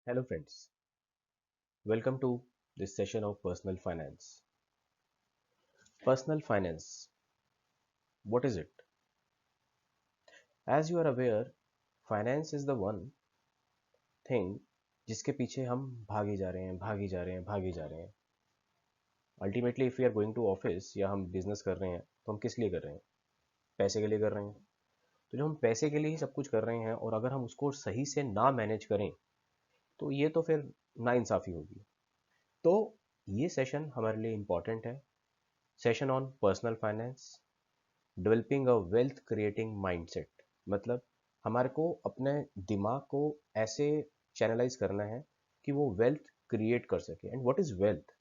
Hello, friends. Welcome to this session of personal finance. Personal finance, what is it? As you are aware, finance is the one thing जिसके पीछे हम भागे जा रहे हैं, भागे जा रहे हैं, भागे जा रहे हैं. Ultimately if we are going to office या हम बिजनेस कर रहे हैं तो हम किस लिए कर रहे हैं? पैसे के लिए कर रहे हैं. तो जब हम पैसे के लिए ही सब कुछ कर रहे हैं और अगर हम उसको सही से ना मैनेज करें तो ये तो फिर नाइंसाफी होगी. तो ये सेशन हमारे लिए इम्पॉर्टेंट है. Session on personal finance, developing a wealth creating mindset. मतलब हमारे को अपने दिमाग को ऐसे चैनलाइज करना है कि वो वेल्थ क्रिएट कर सके. And what is wealth?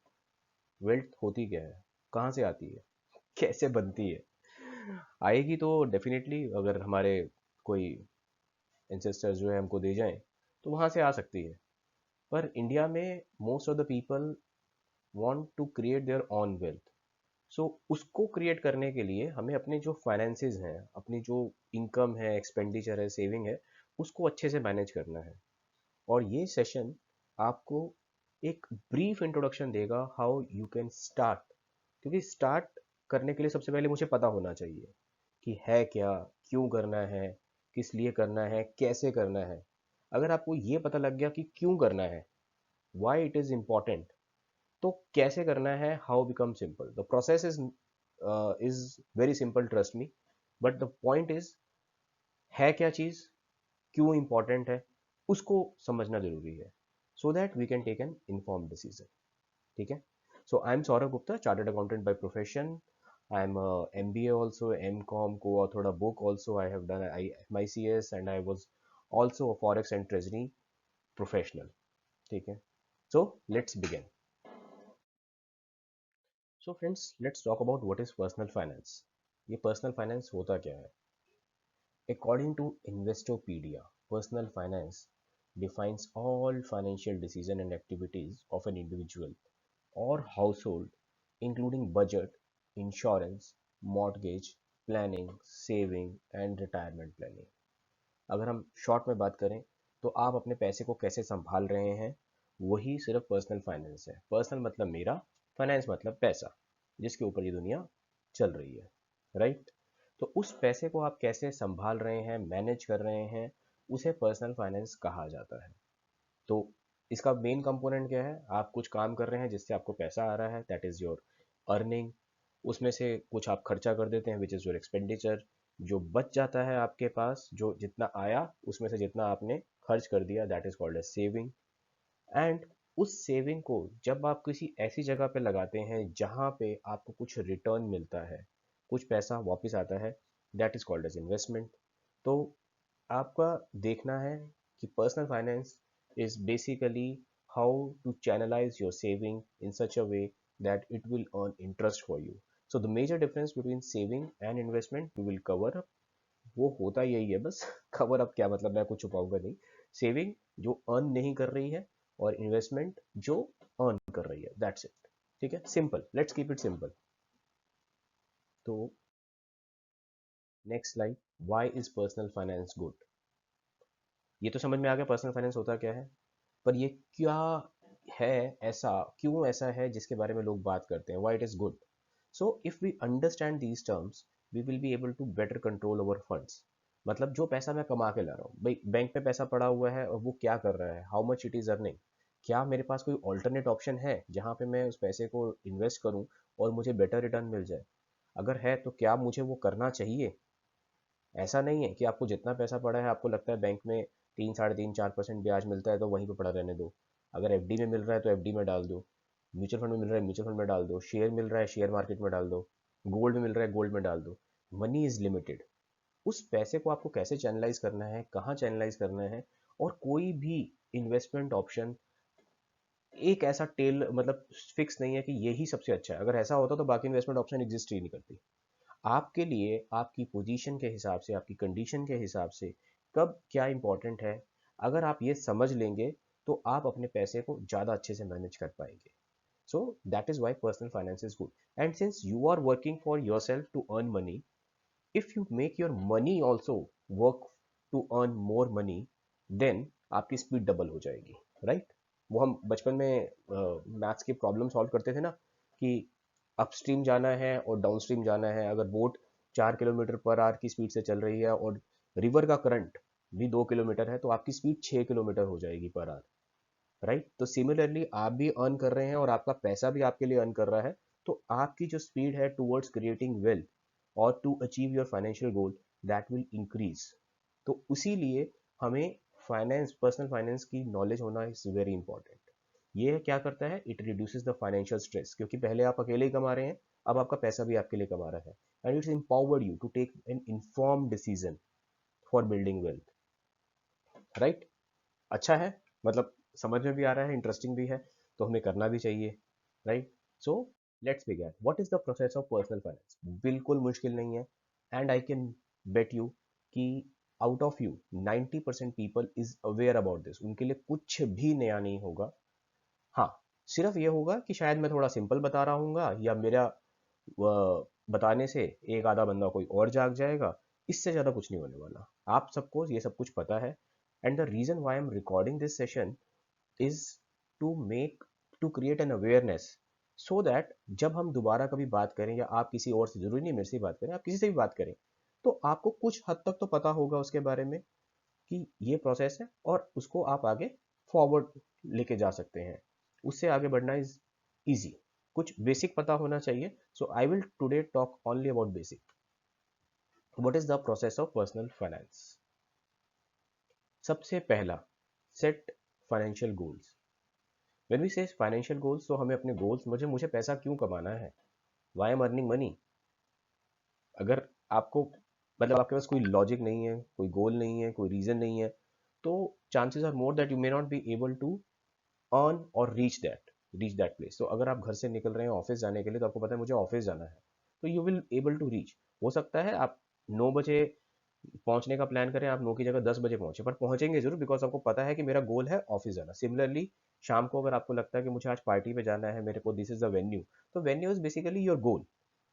Wealth होती क्या है? कहाँ से आती है? कैसे बनती है? आएगी तो डेफिनेटली अगर हमारे कोई एंसेस्टर्स जो है हमको दे जाएं तो वहाँ से आ सकती है. पर इंडिया में most of the people want to create their own wealth. So उसको क्रिएट करने के लिए हमें अपने जो फाइनेंसेस हैं, अपनी जो इनकम है, एक्सपेंडिचर है, सेविंग है, उसको अच्छे से मैनेज करना है. और ये सेशन आपको एक ब्रीफ इंट्रोडक्शन देगा हाउ यू कैन स्टार्ट. क्योंकि स्टार्ट करने के लिए सबसे पहले मुझे पता होना चाहिए कि है क्या, क्यों करना है, किस लिए करना है, कैसे करना है. अगर आपको ये पता लग गया कि क्यों करना है, वाई इट इज़ इम्पॉर्टेंट, तो कैसे करना है, how become simple. The process is very simple, trust me. But the point is, है क्या चीज, क्यों इंपॉर्टेंट है, उसको समझना जरूरी है. So that we can take an inform decision. ठीक है. So I am Saurabh Gupta, chartered accountant by profession. I am a MBA also, MCOM, co-authored a book also. I have done MICS and I was also a Forex and Treasury professional. ठीक है. So let's begin. So friends, let's talk about what is personal finance. ये personal finance होता क्या है? According to Investopedia, personal finance defines all financial decision and activities of an individual or household, including budget, insurance, mortgage, planning, saving and retirement planning. अगर हम short में बात करें तो आप अपने पैसे को कैसे संभाल रहे हैं, वही सिर्फ पर्सनल फाइनेंस है. पर्सनल मतलब मेरा, फाइनेंस मतलब पैसा, जिसके ऊपर ये दुनिया चल रही है. राइट. तो उस पैसे को आप कैसे संभाल रहे हैं, मैनेज कर रहे हैं, उसे पर्सनल फाइनेंस कहा जाता है. तो इसका मेन कंपोनेंट क्या है? आप कुछ काम कर रहे हैं जिससे आपको पैसा आ रहा है, दैट इज योर अर्निंग. उसमें से कुछ आप खर्चा कर देते हैं, विच इज योर एक्सपेंडिचर. जो बच जाता है आपके पास, जो जितना आया उसमें से जितना आपने खर्च कर दिया, that is called as saving. And उस सेविंग को जब आप किसी ऐसी जगह पे लगाते हैं जहां पे आपको कुछ रिटर्न मिलता है, कुछ पैसा वापस आता है, that is called as investment. तो आपका देखना है कि personal finance is basically how to channelize your saving in such a way that it will earn interest for you. So the major difference between saving and investment we will cover up. वो होता यही है बस. Cover up क्या मतलब, मैं कुछ छुपाऊंगा नहीं. सेविंग जो अर्न नहीं कर रही है और इन्वेस्टमेंट जो अर्न कर रही है, दैट्स इट. ठीक है, simple. Let's keep it simple. तो next slide. Why is personal finance good? ये तो समझ में आ गया पर्सनल फाइनेंस होता क्या है. पर ये क्या है, ऐसा क्यों ऐसा है जिसके बारे में लोग बात करते हैं, why it is good. So if we understand these terms, we will be able to better control our funds. मतलब जो पैसा मैं कमा के ला रहा हूँ भाई, बैंक पे पैसा पड़ा हुआ है और वो क्या कर रहा है, how much it is earning. क्या मेरे पास कोई ऑल्टरनेट ऑप्शन है जहाँ पे मैं उस पैसे को इन्वेस्ट करूँ और मुझे बेटर रिटर्न मिल जाए? अगर है तो क्या मुझे वो करना चाहिए? ऐसा नहीं है कि आपको जितना पैसा पड़ा है आपको लगता है बैंक में 3, 3.5, 4% ब्याज मिलता है तो वहीं पे पड़ा रहने दो. अगर एफडी में मिल रहा है तो एफडी में डाल दो. म्यूचुअल फंड में मिल रहा है म्यूचुअल फंड में डाल दो. शेयर मिल रहा है शेयर मार्केट में डाल दो. गोल्ड में मिल रहा है गोल्ड में डाल दो. Money is limited. उस पैसे को आपको कैसे चैनलाइज करना है, कहाँ चैनलाइज करना है. और कोई भी इन्वेस्टमेंट ऑप्शन एक ऐसा टेल मतलब फिक्स नहीं है कि यही सबसे अच्छा है. अगर ऐसा होता तो बाकी इन्वेस्टमेंट ऑप्शन एग्जिस्ट ही नहीं करती. आपके लिए आपकी पोजीशन के हिसाब से, आपकी कंडीशन के हिसाब से कब क्या इंपॉर्टेंट है, अगर आप ये समझ लेंगे तो आप अपने पैसे को ज़्यादा अच्छे से मैनेज कर पाएंगे. So that is why personal finance is good. And since you are working for yourself to earn money, if you make your money also work to earn more money, then आपकी speed double हो जाएगी, right. वो हम बचपन में maths के problem solve करते थे ना, कि अपस्ट्रीम जाना है और डाउनस्ट्रीम जाना है, अगर बोट 4 किलोमीटर पर आवर की स्पीड से चल रही है और रिवर का करंट भी 2 किलोमीटर है, तो आपकी स्पीड 6 किलोमीटर हो जाएगी पर आवर, राइट। तो सिमिलरली आप भी अर्न कर रहे हैं और आपका पैसा भी आपके लिए अर्न कर रहा है, तो आपकी जो स्पीड है टूवर्ड्स क्रिएटिंग वेल्थ और to achieve your financial goal, that will increase. तो उसी लिए हमें फाइनेंस, पर्सनल फाइनेंस की नॉलेज होना इज वेरी इंपॉर्टेंट। ये क्या करता है, it reduces the financial stress, क्योंकि पहले आप अकेले ही कमा रहे हैं, अब आपका पैसा भी आपके लिए कमा रहा है, and it's empowered you to take an informed decision for building wealth, right. अच्छा है, मतलब समझ में भी आ रहा है, इंटरेस्टिंग भी है, तो हमें करना भी चाहिए, right. So let's begin, what is the process of personal finance. बिल्कुल मुश्किल नहीं है, and I can bet you कि out of you 90% people is aware about this, उनके लिए कुछ भी नया नहीं होगा। हाँ, सिर्फ ये होगा कि शायद मैं थोड़ा सिंपल बता रहा हूँ, या मेरा बताने से एक आधा बंदा कोई और जाग जाएगा, इससे ज़्यादा कुछ नहीं होने वाला। आप सबको ये सब कुछ पता है, and the reason why I am recording this session is to make, to create an awareness, so that जब हम दोबारा कभी बात करें, या आप किसी और से, जरूरी नहीं मेरे से ही बात करें, आप किसी से भी बात करें, तो आपको कुछ हद तक तो पता होगा उसके बारे में कि ये प्रोसेस है, और उसको आप आगे फॉरवर्ड लेके जा सकते हैं। उससे आगे बढ़ना इज इजी, कुछ बेसिक पता होना चाहिए। So I will today talk only about basic. What is the process of personal finance. सबसे पहला, set financial goals. When we say financial goals, तो हमें अपने गोल्स, मुझे मुझे पैसा क्यों कमाना है, वाई एम अर्निंग मनी। अगर आपको, मतलब आपके पास कोई लॉजिक नहीं है, कोई गोल नहीं है, कोई रीजन नहीं है, तो chances are more that you may not be able to earn और रीच दैट प्लेस। तो अगर आप घर से निकल रहे हैं ऑफिस जाने के लिए, तो आपको पता है मुझे ऑफिस जाना है, तो you will able to reach. हो सकता है आप 9 बजे पहुंचने का प्लान करें, आप 9 की जगह 10 बजे पहुंचे, पर पहुंचेंगे जरूर, बिकॉज आपको पता है कि मेरा गोल है ऑफिस जाना। सिमिलरली शाम को अगर आपको लगता है कि मुझे आज पार्टी पे जाना है, मेरे को दिस इज द वेन्यू, तो venue is basically your goal.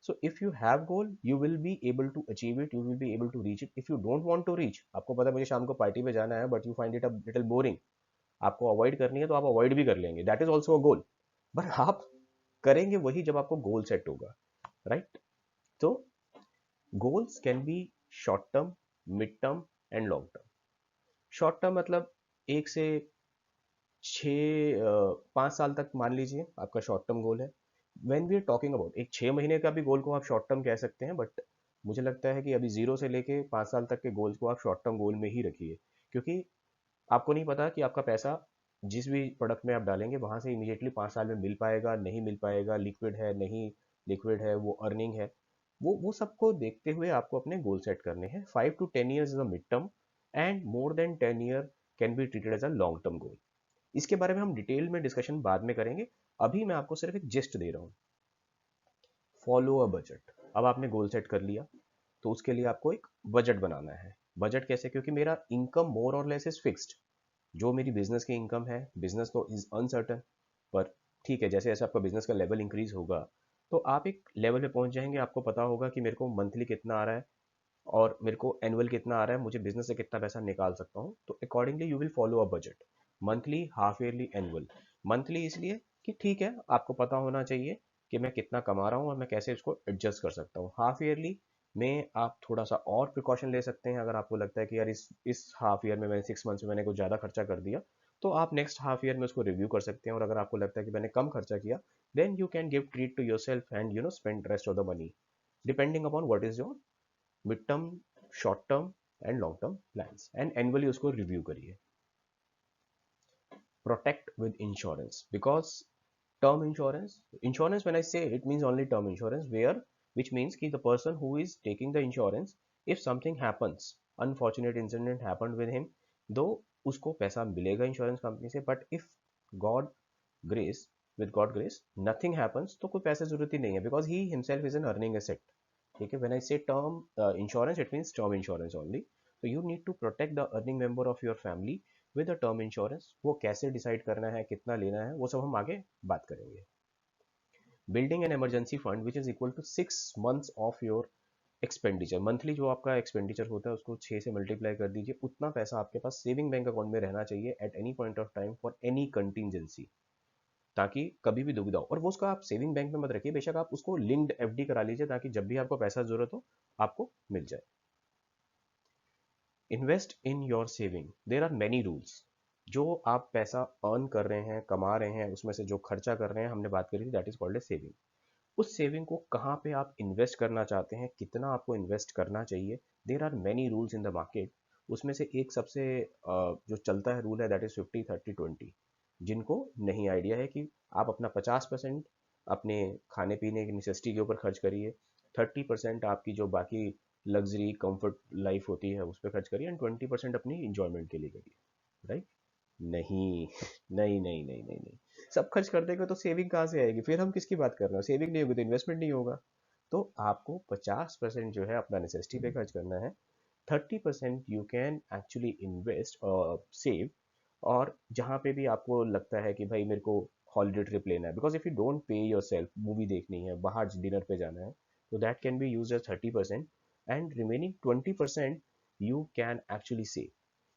So if you have goal, you will be able to achieve it, you will be able to reach it. If you don't want to reach, आपको पता है मुझे शाम को party पे जाना है, but you find it a little boring, आपको अवॉइड करनी है, तो आप अवॉइड भी कर लेंगे, that is also a goal. But आप करेंगे वही जब आपको गोल सेट होगा, राइट। तो goals can be short term, mid term and long term. Short term मतलब 1 से 5 साल तक मान लीजिए आपका शॉर्ट टर्म गोल है। When we are talking about एक 6 महीने का भी गोल को आप शॉर्ट टर्म कह सकते हैं, बट मुझे लगता है कि अभी 0 से लेके 5 साल तक के गोल्स को आप शॉर्ट टर्म गोल में ही रखिए, क्योंकि आपको नहीं पता कि आपका पैसा जिस भी प्रोडक्ट में आप डालेंगे वहां से इमीडिएटली 5 साल में मिल पाएगा, नहीं मिल पाएगा, लिक्विड है, नहीं लिक्विड है, वो अर्निंग है, वो सबको देखते हुए आपको अपने गोल सेट करने हैं। 5 to 10 years is a mid term, and more than 10 year can be treated as a long term goal. इसके बारे में हम डिटेल में डिस्कशन बाद में करेंगे, अभी मैं आपको सिर्फ एक जिस्ट दे रहा हूँ। Follow a budget. अब आपने गोल सेट कर लिया, तो उसके लिए आपको एक बजट बनाना है। बजट कैसे, क्योंकि मेरा इनकम मोर और लेस इज फिक्स्ड, जो मेरी बिजनेस की इनकम है, बिजनेस तो इज अनसर्टन, पर ठीक है, जैसे जैसे आपका बिजनेस का लेवल इंक्रीज होगा, तो आप एक लेवल पे पहुंच जाएंगे, आपको पता होगा कि मेरे को मंथली कितना आ रहा है और मेरे को एनुअल कितना आ रहा है, मुझे बिजनेस से कितना पैसा निकाल सकता हूँ, तो accordingly you will follow a budget. Monthly, half yearly, annual. Monthly इसलिए कि ठीक है, आपको पता होना चाहिए कि मैं कितना कमा रहा हूँ और मैं कैसे इसको एडजस्ट कर सकता हूँ। हाफ ईयरली में आप थोड़ा सा और प्रिकॉशन ले सकते हैं, अगर आपको लगता है कि यार इस हाफ ईयर में, मैंने 6 मंथ्स में मैंने कुछ ज़्यादा खर्चा कर दिया, तो आप नेक्स्ट हाफ ईयर में उसको रिव्यू कर सकते हैं। और अगर आपको लगता है कि मैंने कम खर्चा किया, then you can give treat to yourself and spend rest of the money, depending upon what is your mid term, short term and long term plans, and annually उसको रिव्यू करिए। Protect with insurance, because term insurance when I say, it means only term insurance, where which means कि the person who is taking the insurance, if something happens, unfortunate incident happened with him, though उसको पैसा मिलेगा insurance company से, but if God grace, with God grace nothing happens, तो कोई पैसे जरूरत ही नहीं है, because he himself is an earning asset। ठीक है, when I say term insurance, it means term insurance only। so you need to protect the earning member of your family with a term insurance। वो कैसे decide करना है, कितना लेना है, वो सब हम आगे बात करेंगे। Building an emergency fund which is equal to 6 months of your expenditure, monthly जो आपका एक्सपेंडिचर होता है उसको 6 से मल्टीप्लाई कर दीजिए, उतना पैसा आपके पास सेविंग बैंक अकाउंट में रहना चाहिए at any point of time for any contingency, ताकि कभी भी दुविधा हो। और वो उसका आप सेविंग बैंक में मत रखिए, बेशक आप उसको लिंक्ड एफडी करा लीजिए, ताकि जब भी आपको पैसा जरूरत हो आपको मिल जाए। Invest in your saving, there are many rules. जो आप पैसा अर्न कर रहे हैं, कमा रहे हैं, उसमें से जो खर्चा कर रहे हैं, हमने बात करी थी, that is called a saving. उस सेविंग को कहाँ पे आप इन्वेस्ट करना चाहते हैं, कितना आपको इन्वेस्ट करना चाहिए, there are many rules in the market. उसमें से एक सबसे जो चलता है रूल है, दैट इज 50-30-20। जिनको नहीं आइडिया है कि आप अपना 50% अपने खाने पीने की नेसेसिटी के ऊपर खर्च करिए, 30% आपकी जो बाकी लग्जरी कंफर्ट लाइफ होती है उस पर खर्च करिए, एंड 20% अपनी इंजॉयमेंट के लिए करिए, राइट? नहीं नहीं नहीं नहीं नहीं नहीं, सब खर्च कर देंगे तो सेविंग कहाँ से आएगी? फिर हम किसकी बात कर रहे हैं? सेविंग नहीं होगी तो इन्वेस्टमेंट नहीं होगा। तो आपको 50% जो है अपना नेसेसिटी पे खर्च करना है, 30% यू कैन एक्चुअली इन्वेस्ट और सेव। और जहाँ पे भी आपको लगता है कि भाई मेरे को हॉलीडे ट्रिप लेना है, because if you don't pay yourself, movie देखनी है, बाहर डिनर पे जाना है, तो that can be use as 30%, and remaining 20% you can actually save.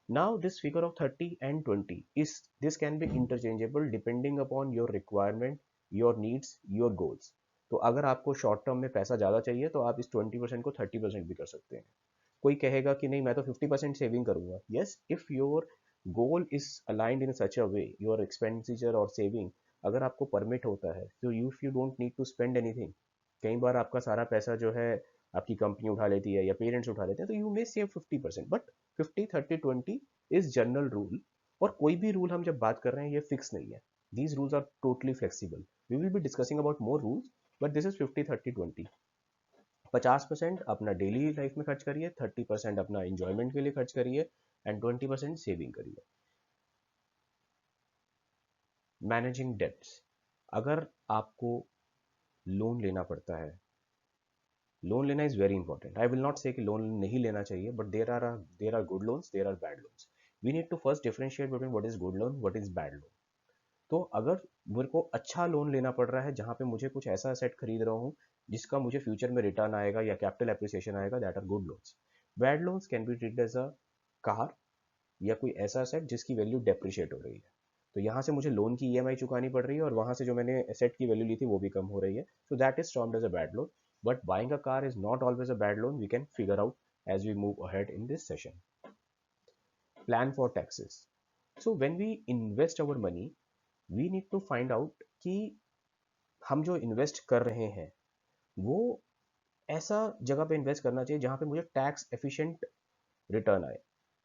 Now this figure of 30 and 20 is, this can be interchangeable depending upon your requirement, your needs, your goals. तो अगर आपको शॉर्ट टर्म में पैसा ज़्यादा चाहिए तो आप इस 20% को 30% भी कर सकते हैं। कोई कहेगा कि नहीं मैं तो 50% सेविंग करूंगा, yes, if your goal is aligned in such a way, your expenditure और सेविंग अगर आपको परमिट होता है, तो you don't need to spend anything. कई बार आपका सारा पैसा जो है आपकी कंपनी उठा लेती है या पेरेंट्स उठा लेते हैं, तो you may save 50%, but 50-30-20 is general rule. और कोई भी रूल हम जब बात कर रहे हैं ये फिक्स नहीं है, these rules are totally flexible. We will be discussing about more rules, but this is 50-30-20। 50% अपना डेली लाइफ में खर्च करिए, 30% अपना इंजॉयमेंट के लिए खर्च करिए, एंड 20% सेविंग करिए। मैनेजिंग डेब्ट्स, अगर आपको लोन लेना पड़ता है, लोन लेना is very important. I will not say कि लोन नहीं लेना चाहिए, but there are good loans, there are bad loans. We need to first differentiate between what is good loan, what is bad loan. तो अगर मेरे को अच्छा loan लेना पड़ रहा है जहाँ पे मुझे कुछ ऐसा एसेट खरीद रहा हूँ जिसका मुझे फ्यूचर में रिटर्न आएगा या कैपिटल एप्रिसिएशन आएगा, that are good loans. Bad loans can be treated as a car या कोई ऐसा एसेट जिसकी वैल्यू डेप्रिशिएट हो रही है। तो यहाँ से मुझे लोन की ईएमआई चुकानी पड़ रही है और वहाँ से जो मैंने एसेट की वैल्यू ली थी वो भी कम हो रही है, so that is termed as a bad loan. But buying a car is not always a bad loan, we can figure out as we move ahead in this session. Plan for taxes, so when we invest our money we need to find out कि हम जो invest कर रहे हैं वो ऐसा जगह पे इन्वेस्ट करना चाहिए जहाँ पे मुझे टैक्स एफिशिएंट रिटर्न आए।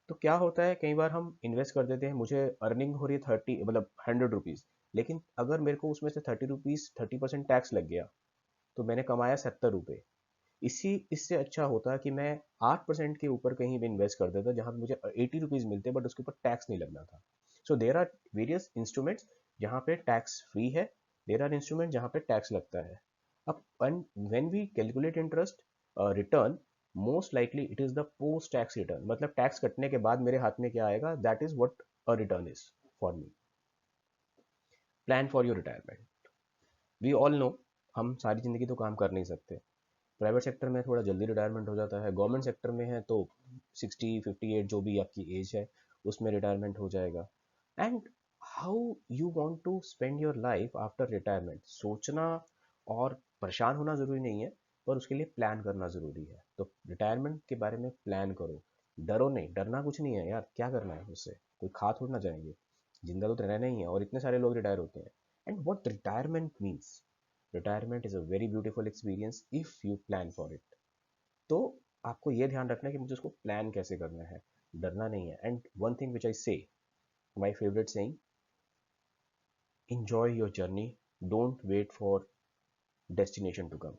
तो क्या होता है, कई बार हम इन्वेस्ट कर देते हैं, मुझे अर्निंग हो रही है 30, मतलब 100 रुपीज़, लेकिन अगर मेरे को उसमें से 30 रुपीज़ 30% टैक्स लग गया तो मैंने कमाया 70 रुपये। इससे अच्छा होता है कि मैं 8% के ऊपर कहीं भी इन्वेस्ट कर देता जहाँ पे मुझे 80 रुपीज़ मिलते बट उसके ऊपर टैक्स नहीं लगना था। सो देर आर वेरियस इंस्ट्रूमेंट्स जहाँ पे टैक्स फ्री है, देर आर इंस्ट्रूमेंट जहाँ पे टैक्स लगता है। अब when we calculate interest return, most likely it is the post tax return, मतलब टैक्स कटने के बाद मेरे हाथ में क्या आएगा, that is what a return is for me. Plan for your retirement, we all know हम सारी जिंदगी तो काम कर नहीं सकते। प्राइवेट सेक्टर में थोड़ा जल्दी रिटायरमेंट हो जाता है, गवर्नमेंट सेक्टर में है तो 60-58 जो भी आपकी एज है उसमें रिटायरमेंट हो जाएगा। And how you want to spend your life after retirement, सोचना और परेशान होना ज़रूरी नहीं है, पर उसके लिए प्लान करना ज़रूरी है। तो रिटायरमेंट के बारे में प्लान करो, डरो नहीं, डरना कुछ नहीं है यार, क्या करना है उससे, कोई खा थोड़ा ना जाएंगे, जिंदा तो रहना ही है, और इतने सारे लोग रिटायर होते हैं। And what retirement means, retirement is a very beautiful experience if you plan for it. तो आपको ये ध्यान रखना है कि मुझे उसको प्लान कैसे करना है, डरना नहीं है। And one thing which I say, my favourite saying, enjoy your journey, don't wait for destination to come,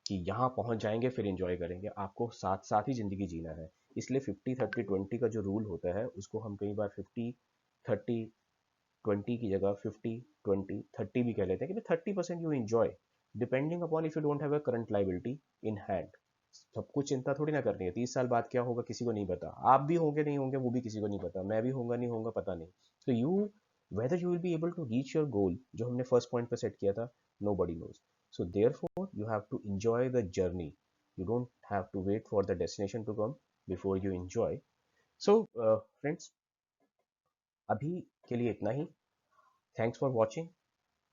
कि यहाँ पहुँच जाएंगे फिर इंजॉय करेंगे, आपको साथ साथ ही ज़िंदगी जीना है। इसलिए 50-30-20 का जो रूल होता है उसको हम कई बार 50-30-20 की जगह 50-20-30 भी कह लेते हैं कि 30% you enjoy, depending upon if you don't have a current liability in hand. सब कुछ चिंता थोड़ी ना करनी है, 30 साल बाद क्या होगा किसी को नहीं पता, आप भी होंगे नहीं होंगे वो भी किसी को नहीं पता, मैं भी होऊंगा नहीं होऊंगा पता नहीं। तो you, whether you will be able to reach your goal जो हमने फर्स्ट पॉइंट पे सेट किया था, nobody knows. So therefore you have to enjoy the journey, You don't have to wait for the destination to come before you enjoy. So friends, अभी के लिए इतना ही. Thanks for watching.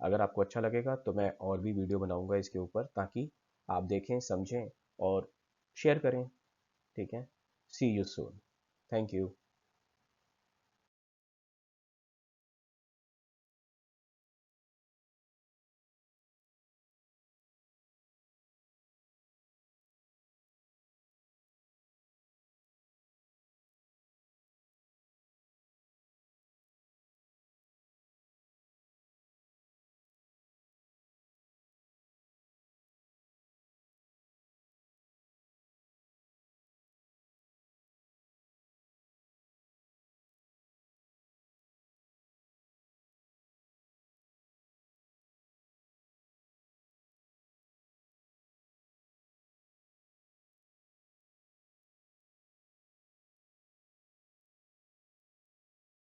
अगर आपको अच्छा लगेगा तो मैं और भी वीडियो बनाऊंगा इसके ऊपर, ताकि आप देखें, समझें और शेयर करें. ठीक है. सी यू सून. Thank you.